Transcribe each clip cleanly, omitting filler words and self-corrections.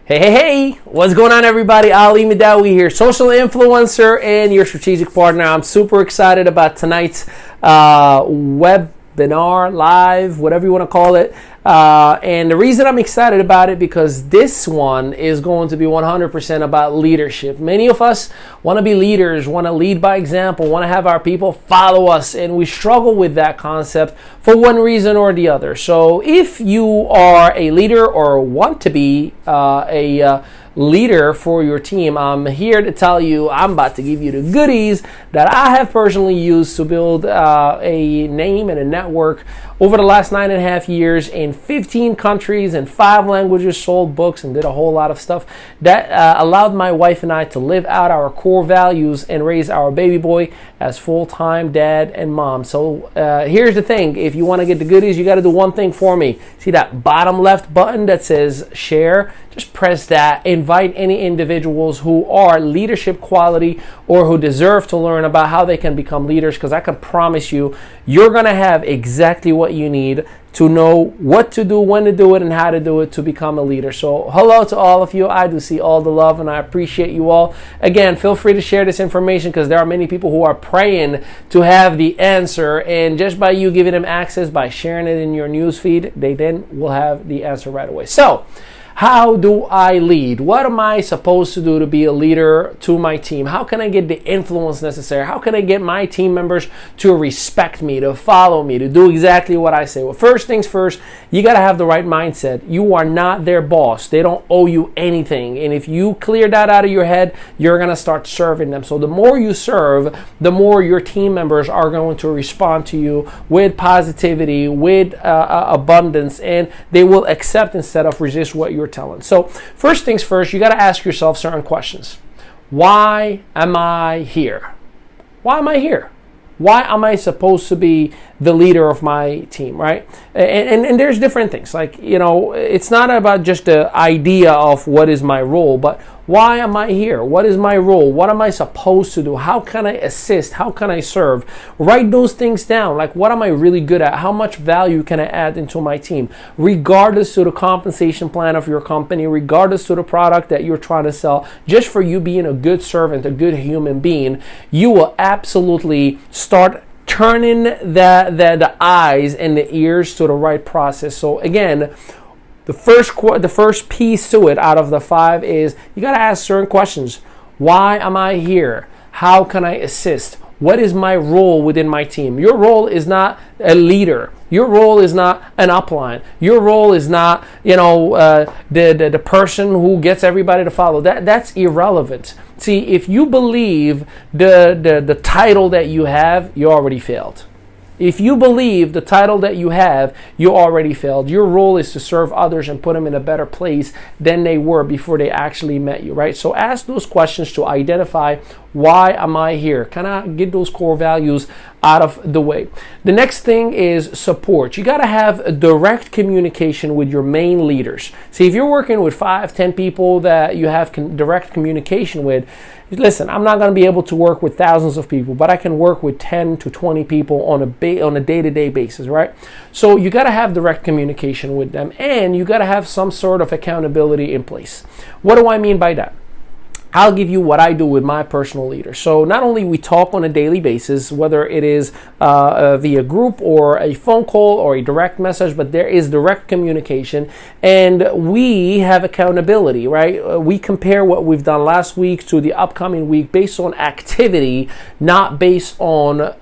Hey, what's going on, everybody? Ali Midawi here, social influencer and your strategic partner. I'm super excited about tonight's webinar, live, whatever you want to call it. And the reason I'm excited about it, because this one is going to be 100% about leadership. Many of us want to be leaders, want to lead by example, want to have our people follow us, and we struggle with that concept for one reason or the other. So if you are a leader or want to be a leader for your team, I'm here to tell you, I'm about to give you the goodies that I have personally used to build a name and a network over the last 9.5 years in 15 countries and 5 languages, sold books, and did a whole lot of stuff that allowed my wife and I to live out our core values and raise our baby boy as full-time dad and mom. So here's the thing. If you want to get the goodies, you got to do one thing for me. See that bottom left button that says share? Just press that. Invite any individuals who are leadership quality or who deserve to learn about how they can become leaders, because I can promise you, you're going to have exactly what you need to know what to do, when to do it, and how to do it to become a leader. So hello to all of you. I do see all the love and I appreciate you all. Again, feel free to share this information, because there are many people who are praying to have the answer, and just by you giving them access, by sharing it in your newsfeed, they then will have the answer right away. So how do I lead? What am I supposed to do to be a leader to my team? How can I get the influence necessary? How can I get my team members to respect me, to follow me, to do exactly what I say? Well, first things first, you got to have the right mindset. You are not their boss. They don't owe you anything. And if you clear that out of your head, you're going to start serving them. So the more you serve, the more your team members are going to respond to you with positivity, with abundance, and they will accept instead of resist what you're telling. So first things first, you got to ask yourself certain questions. Why am I here? Why am I here? Why am I supposed to be the leader of my team, right? And there's different things. Like, you know, it's not about just the idea of what is my role, but why am I here? What is my role? What am I supposed to do? How can I assist? How can I serve? Write those things down. Like, what am I really good at? How much value can I add into my team? Regardless to the compensation plan of your company, regardless to the product that you're trying to sell, just for you being a good servant, a good human being, you will absolutely start turning the eyes and the ears to the right process. So again, the first piece to it out of the 5 is you got to ask certain questions. Why am I here? How can I assist? What is my role within my team? Your role is not a leader. Your role is not an upline. Your role is not, the person who gets everybody to follow. That's irrelevant. See, if you believe the title that you have, you already failed. If you believe the title that you have, you already failed. Your role is to serve others and put them in a better place than they were before they actually met you, right? So ask those questions to identify, why am I here? Can I get those core values out of the way? The next thing is support. You got to have a direct communication with your main leaders. See, if you're working with 5, 10 people that you have direct communication with, listen, I'm not going to be able to work with thousands of people, but I can work with 10 to 20 people on a day-to-day basis, right? So you got to have direct communication with them, and you got to have some sort of accountability in place. What do I mean by that? I'll give you what I do with my personal leader. So not only we talk on a daily basis, whether it is via group or a phone call or a direct message, but there is direct communication, and we have accountability, right? We compare what we've done last week to the upcoming week based on activity, not based on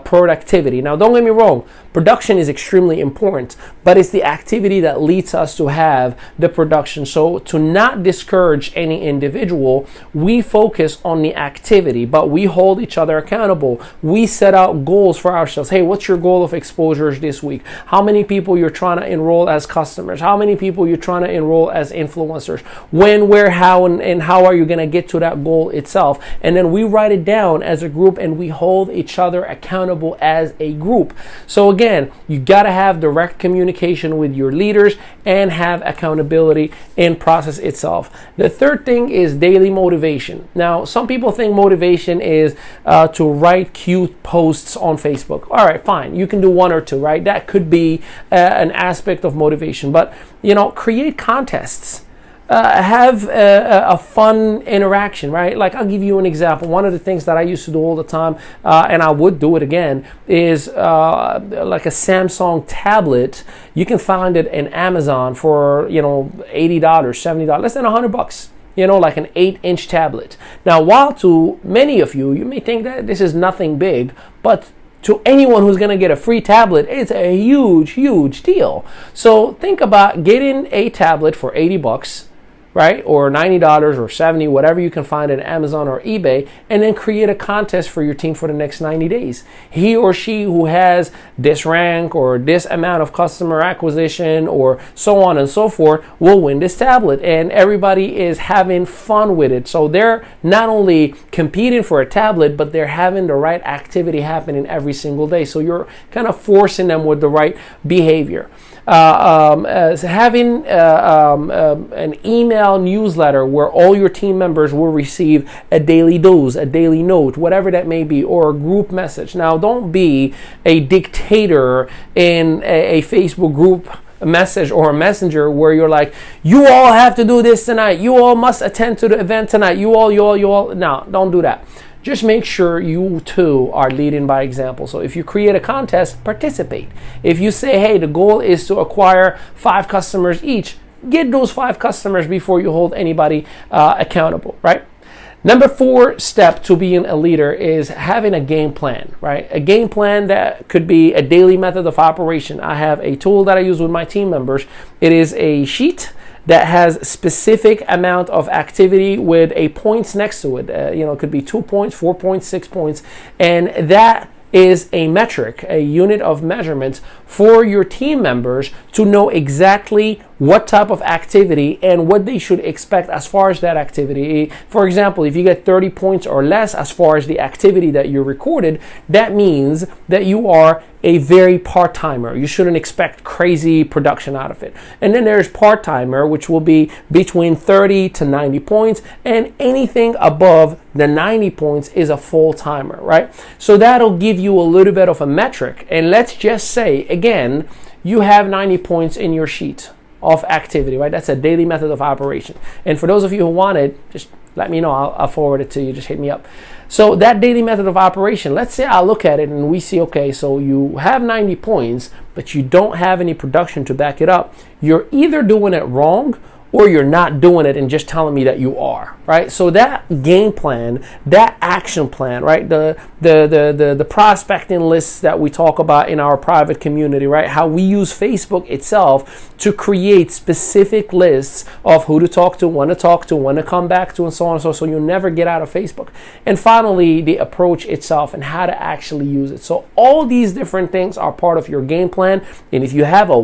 productivity. Now, don't get me wrong. Production is extremely important, but it's the activity that leads us to have the production. So to not discourage any individual, we focus on the activity, but we hold each other accountable. We set out goals for ourselves. Hey, what's your goal of exposures this week? How many people you're trying to enroll as customers? How many people you're trying to enroll as influencers? When, where, how, and how are you going to get to that goal itself? And then we write it down as a group, and we hold each other accountable as a group. So again, you got to have direct communication with your leaders and have accountability in process itself. The third thing is daily motivation. Now, some people think motivation is to write cute posts on Facebook. All right, fine. You can do 1 or 2, right? That could be an aspect of motivation. But, create contests. have a fun interaction, right? Like, I'll give you an example. One of the things that I used to do all the time, and I would do it again, is like a Samsung tablet. You can find it in Amazon for, $80, $70, less than $100. Like an 8-inch tablet. Now, while to many of you may think that this is nothing big, but to anyone who's going to get a free tablet, it's a huge, huge deal. So think about getting a tablet for $80, right? Or $90 or $70, whatever you can find at Amazon or eBay, and then create a contest for your team for the next 90 days. He or she who has this rank or this amount of customer acquisition or so on and so forth will win this tablet, and everybody is having fun with it. So they're not only competing for a tablet, but they're having the right activity happening every single day. So you're kind of forcing them with the right behavior. Having an email newsletter where all your team members will receive a daily dose, a daily note, whatever that may be, or a group message. Now, don't be a dictator in a Facebook group message or a messenger where you're like, you all have to do this tonight, you all must attend to the event tonight, you all. No, don't do that. Just make sure you too are leading by example. So if you create a contest, participate. If you say, hey, the goal is to acquire 5 customers each, get those 5 customers before you hold anybody accountable, right? Number 4 step to being a leader is having a game plan, right? A game plan that could be a daily method of operation. I have a tool that I use with my team members. It is a sheet that has specific amount of activity with a points next to it. It could be 2 points, 4 points, 6 points, and that is a metric, a unit of measurement for your team members to know exactly what type of activity and what they should expect as far as that activity. For example, if you get 30 points or less as far as the activity that you recorded, that means that you are a very part-timer. You shouldn't expect crazy production out of it. And then there's part-timer, which will be between 30 to 90 points, and anything above the 90 points is a full-timer, right? So that'll give you a little bit of a metric. And let's just say, again, you have 90 points in your sheet of activity, right? That's a daily method of operation. And for those of you who want it, just let me know. I'll forward it to you. Just hit me up. So that daily method of operation, let's say I look at it and we see, okay, so you have 90 points, but you don't have any production to back it up. You're either doing it wrong or you're not doing it and just telling me that you are, right? So that game plan, that action plan, right? The prospecting lists that we talk about in our private community, right? How we use Facebook itself to create specific lists of who to talk to, when to come back to, and so on and so on. So you'll never get out of Facebook. And finally, the approach itself and how to actually use it. So all these different things are part of your game plan. And if you have a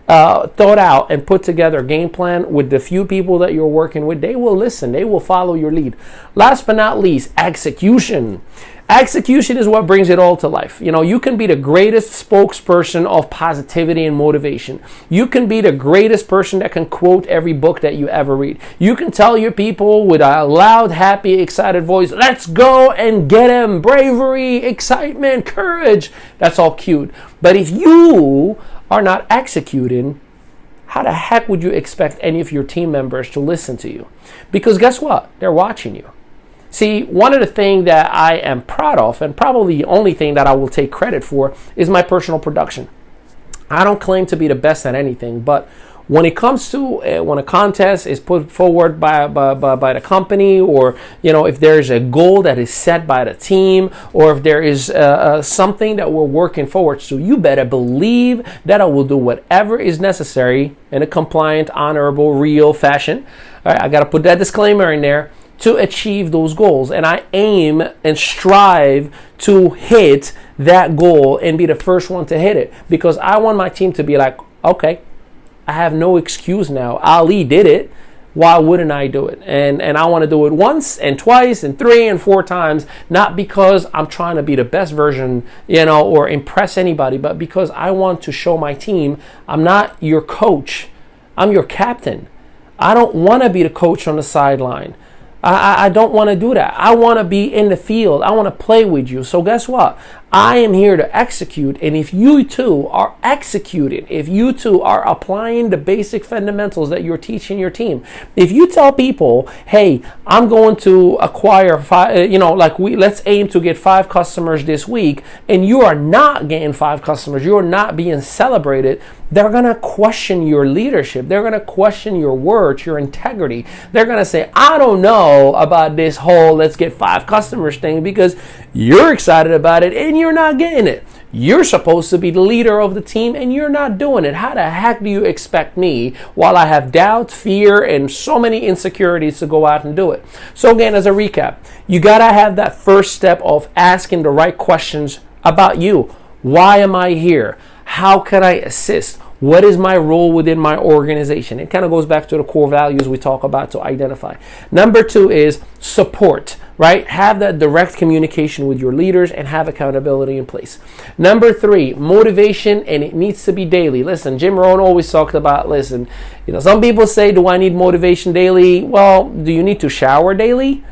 thought out and put together game plan with the few people that you're working with, they will listen, they will follow your lead. Last but not least, execution. Execution is what brings it all to life. You can be the greatest spokesperson of positivity and motivation. You can be the greatest person that can quote every book that you ever read. You can tell your people with a loud, happy, excited voice, let's go and get them. Bravery, excitement, courage. That's all cute. But if you are not executing, how the heck would you expect any of your team members to listen to you? Because guess what? They're watching you. See, one of the things that I am proud of, and probably the only thing that I will take credit for, is my personal production. I don't claim to be the best at anything, but when it comes to when a contest is put forward by the company, or if there's a goal that is set by the team, or if there is something that we're working forward to, you better believe that I will do whatever is necessary in a compliant, honorable, real fashion. All right, I got to put that disclaimer in there, to achieve those goals. And I aim and strive to hit that goal and be the first one to hit it, because I want my team to be like, okay, I have no excuse now. Ali did it. Why wouldn't I do it? And I want to do it once and twice and 3 and 4 times, not because I'm trying to be the best version, or impress anybody, but because I want to show my team I'm not your coach. I'm your captain. I don't want to be the coach on the sideline. I don't want to do that. I want to be in the field. I want to play with you. So guess what? I am here to execute, and if you too are executing, if you too are applying the basic fundamentals that you're teaching your team, if you tell people, hey, I'm going to acquire five, let's aim to get 5 customers this week, and you are not getting 5 customers, you are not being celebrated, they're going to question your leadership. They're going to question your words, your integrity. They're going to say, I don't know about this whole let's get 5 customers thing because you're excited about it and you're not getting it. You're supposed to be the leader of the team and you're not doing it. How the heck do you expect me, while I have doubt, fear, and so many insecurities, to go out and do it? So again, as a recap, you got to have that first step of asking the right questions about you. Why am I here? How can I assist? What is my role within my organization? It kind of goes back to the core values we talk about to identify. Number 2 is support, right? Have that direct communication with your leaders and have accountability in place. Number 3, motivation, and it needs to be daily. Listen, Jim Rohn always talked about, some people say, do I need motivation daily? Well, do you need to shower daily?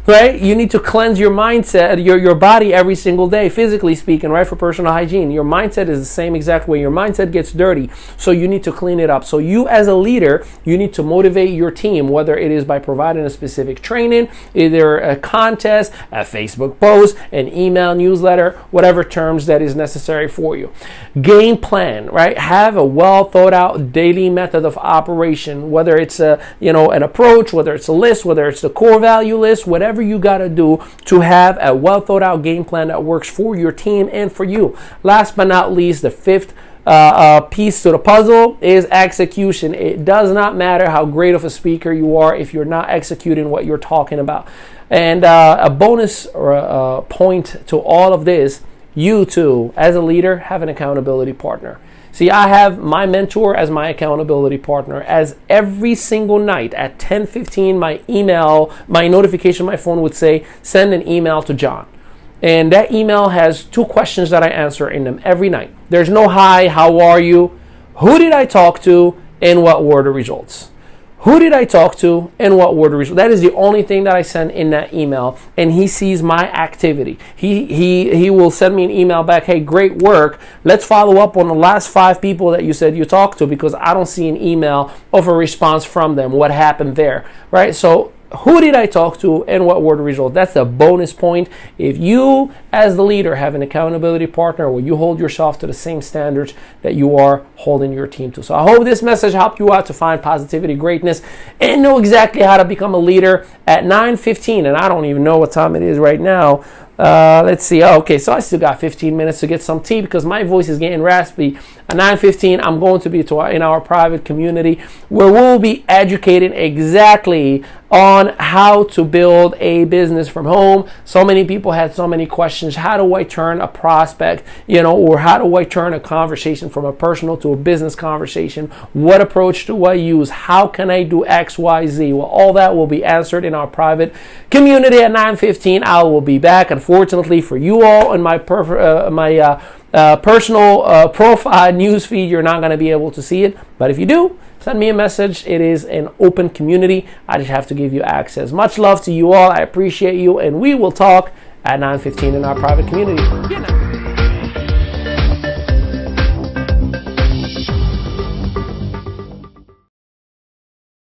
Right? You need to cleanse your mindset, your body every single day, physically speaking, right? For personal hygiene. Your mindset is the same exact way. Your mindset gets dirty, so you need to clean it up. So you as a leader, you need to motivate your team, whether it is by providing a specific training, either a contest, a Facebook post, an email newsletter, whatever terms that is necessary for you. Game plan, right? Have a well thought out daily method of operation, whether it's an approach, whether it's a list, whether it's the core value list, whatever you got to do to have a well thought out game plan that works for your team and for you. Last but not least, the 5th piece to the puzzle is execution. It does not matter how great of a speaker you are if you're not executing what you're talking about. And a bonus or a point to all of this, you too, as a leader, have an accountability partner. See, I have my mentor as my accountability partner, as every single night at 10:15, my notification, my phone would say, send an email to John. And that email has 2 questions that I answer in them every night. There's no hi, how are you? Who did I talk to? And what were the results? Who did I talk to and what were the results? That is the only thing that I send in that email, and he sees my activity. He will send me an email back, hey, great work. Let's follow up on the last 5 people that you said you talked to, because I don't see an email of a response from them. What happened there, right? So who did I talk to and what were the results? That's a bonus point. If you, as the leader, have an accountability partner where you hold yourself to the same standards that you are holding your team to. So I hope this message helped you out to find positivity, greatness, and know exactly how to become a leader at 9:15. And I don't even know what time it is right now. Let's see. Oh, okay, so I still got 15 minutes to get some tea because my voice is getting raspy. At 9:15, I'm going to be in our private community where we'll be educating exactly on how to build a business from home. So many people had so many questions. How do I turn a prospect, or how do I turn a conversation from a personal to a business conversation? What approach do I use? How can I do X, Y, Z? Well, all that will be answered in our private community at 9:15. I will be back. Unfortunately for you all, in my personal profile newsfeed, you're not going to be able to see it. But if you do, send me a message. It is an open community. I just have to give you access. Much love to you all. I appreciate you, and we will talk at 9:15 in our private community.